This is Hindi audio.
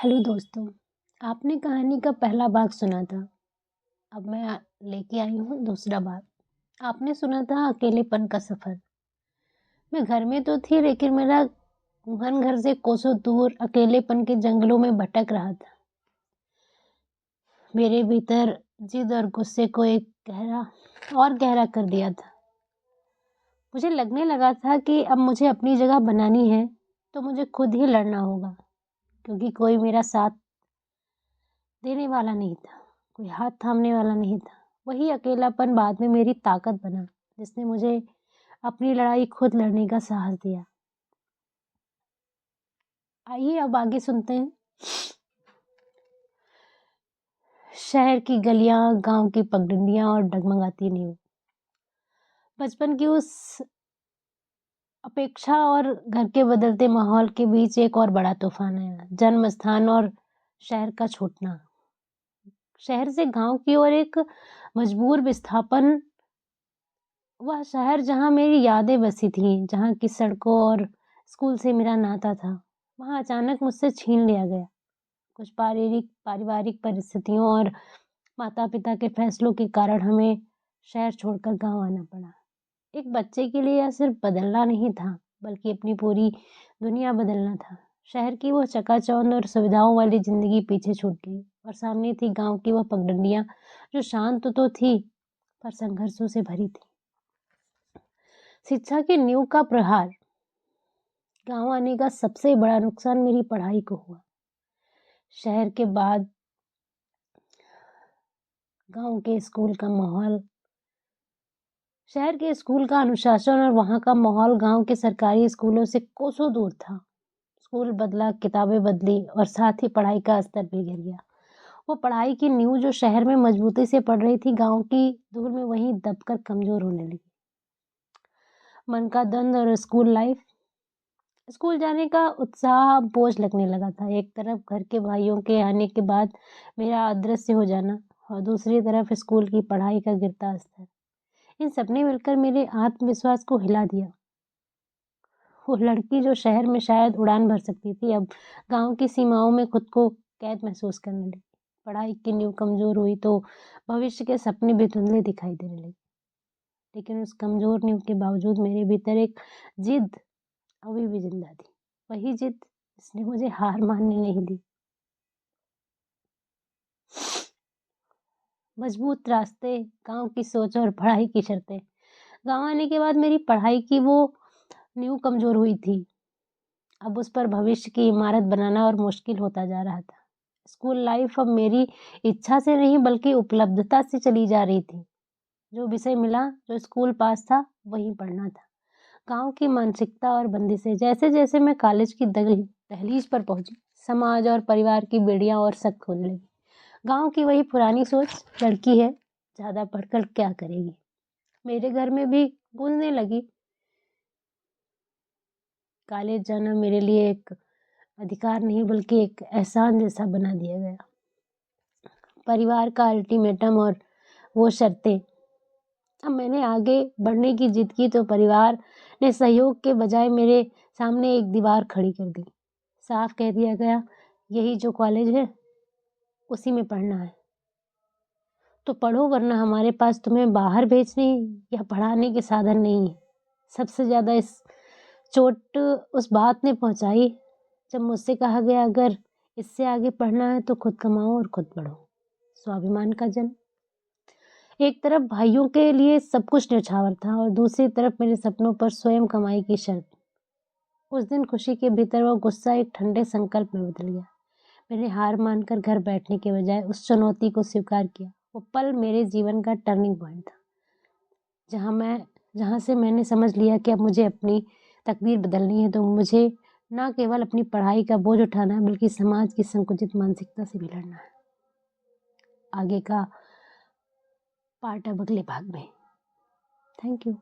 हेलो दोस्तों, आपने कहानी का पहला भाग सुना था। अब मैं लेके आई हूँ दूसरा भाग। आपने सुना था अकेलेपन का सफर। मैं घर में तो थी लेकिन मेरा मन घर से कोसों दूर अकेलेपन के जंगलों में भटक रहा था। मेरे भीतर जिद और गुस्से को एक गहरा कर दिया था। मुझे लगने लगा था कि अब मुझे अपनी जगह बनानी है तो मुझे खुद ही लड़ना होगा, क्योंकि कोई मेरा साथ देने वाला नहीं था, कोई हाथ थामने वाला नहीं था। वही अकेलापन बाद में मेरी ताकत बना, जिसने मुझे अपनी लड़ाई खुद लड़ने का साहस दिया। आइए अब आगे सुनते हैं। शहर की गलियां, गांव की पगडंडियां और डगमगाती नींव। बचपन की उस अपेक्षा और घर के बदलते माहौल के बीच एक और बड़ा तूफान आया। जन्म स्थान और शहर का छूटना। शहर से गांव की ओर एक मजबूर विस्थापन। वह शहर जहाँ मेरी यादें बसी थीं, जहाँ की सड़कों और स्कूल से मेरा नाता था, वहाँ अचानक मुझसे छीन लिया गया। कुछ पारिवारिक परिस्थितियों और माता-पिता के फैसलों के कारण हमें शहर छोड़कर गाँव आना पड़ा। एक बच्चे के लिए यह सिर्फ बदलना नहीं था, बल्कि अपनी पूरी दुनिया बदलना था। शहर की वो चकाचौंध और सुविधाओं वाली जिंदगी पीछे छूट गई और सामने थी गाँव की वह पगडंडियाँ, जो शांत तो थी पर संघर्षों से भरी थी। शिक्षा की नींव का प्रहार। गांव आने का सबसे बड़ा नुकसान मेरी पढ़ाई को हुआ। शहर के बाद गांव के स्कूल का माहौल, शहर के स्कूल का अनुशासन और वहां का माहौल गांव के सरकारी स्कूलों से कोसों दूर था। स्कूल बदला, किताबें बदली और साथ ही पढ़ाई का स्तर भी गिर गया। वो पढ़ाई की नींव जो शहर में मजबूती से पड़ रही थी, गांव की धूल में वहीं दबकर कमजोर होने लगी। मन का द्वंद और स्कूल जाने का उत्साह बोझ लगने लगा था। एक तरफ घर के भाइयों के आने के बाद मेरा अदृश्य हो जाना और दूसरी तरफ स्कूल की पढ़ाई का गिरता स्तर। इन सब ने मिलकर मेरे आत्मविश्वास को हिला दिया। वो लड़की जो शहर में शायद उड़ान भर सकती थी, अब गांव की सीमाओं में खुद को कैद महसूस करने लगी। पढ़ाई की नींव कमजोर हुई तो भविष्य के सपने भी धुंधले दिखाई देने लगे। लेकिन उस कमजोर नींव के बावजूद मेरे भीतर एक जिद अभी भी जिंदा थी। वही जिद जिसने मुझे हार मानने नहीं दी। मजबूत रास्ते, गांव की सोच और पढ़ाई की शर्तें। गांव आने के बाद मेरी पढ़ाई की वो नींव कमजोर हुई थी। अब उस पर भविष्य की इमारत बनाना और मुश्किल होता जा रहा था। स्कूल लाइफ अब मेरी इच्छा से नहीं बल्कि उपलब्धता से चली जा रही थी। जो विषय मिला, जो स्कूल पास था, वही पढ़ना था। गांव की मानसिकता और बंदिशें। जैसे जैसे मैं कॉलेज की दहलीज पर पहुंची, समाज और परिवार की बेड़ियां और सख्त होने लगी। गांव की वही पुरानी सोच, लड़की है, ज्यादा पढ़कर क्या करेगी, मेरे घर में भी गूंजने लगी। कॉलेज जाना मेरे लिए एक अधिकार नहीं बल्कि एक एहसान जैसा बना दिया गया। परिवार का अल्टीमेटम और वो शर्तें। अब मैंने आगे बढ़ने की जिद की तो परिवार ने सहयोग के बजाय मेरे सामने एक दीवार खड़ी कर दी। साफ कह दिया गया, यही जो कॉलेज है उसी में पढ़ना है तो पढ़ो, वरना हमारे पास तुम्हें बाहर भेजने या पढ़ाने के साधन नहीं है। सबसे ज्यादा इस चोट उस बात ने पहुंचाई जब मुझसे कहा गया, अगर इससे आगे पढ़ना है तो खुद कमाओ और खुद पढ़ो। स्वाभिमान का जन्म। एक तरफ भाइयों के लिए सब कुछ न्यौछावर था और दूसरी तरफ मेरे सपनों पर स्वयं कमाई की शर्त। उस दिन खुशी के भीतर वो गुस्सा एक ठंडे संकल्प में बदल गया। मैंने हार मानकर घर बैठने के बजाय उस चुनौती को स्वीकार किया। वो पल मेरे जीवन का टर्निंग पॉइंट था, जहाँ से मैंने समझ लिया कि अब मुझे अपनी तकदीर बदलनी है तो मुझे ना केवल अपनी पढ़ाई का बोझ उठाना है बल्कि समाज की संकुचित मानसिकता से भी लड़ना है। आगे का पार्ट अब अगले भाग में। Thank you.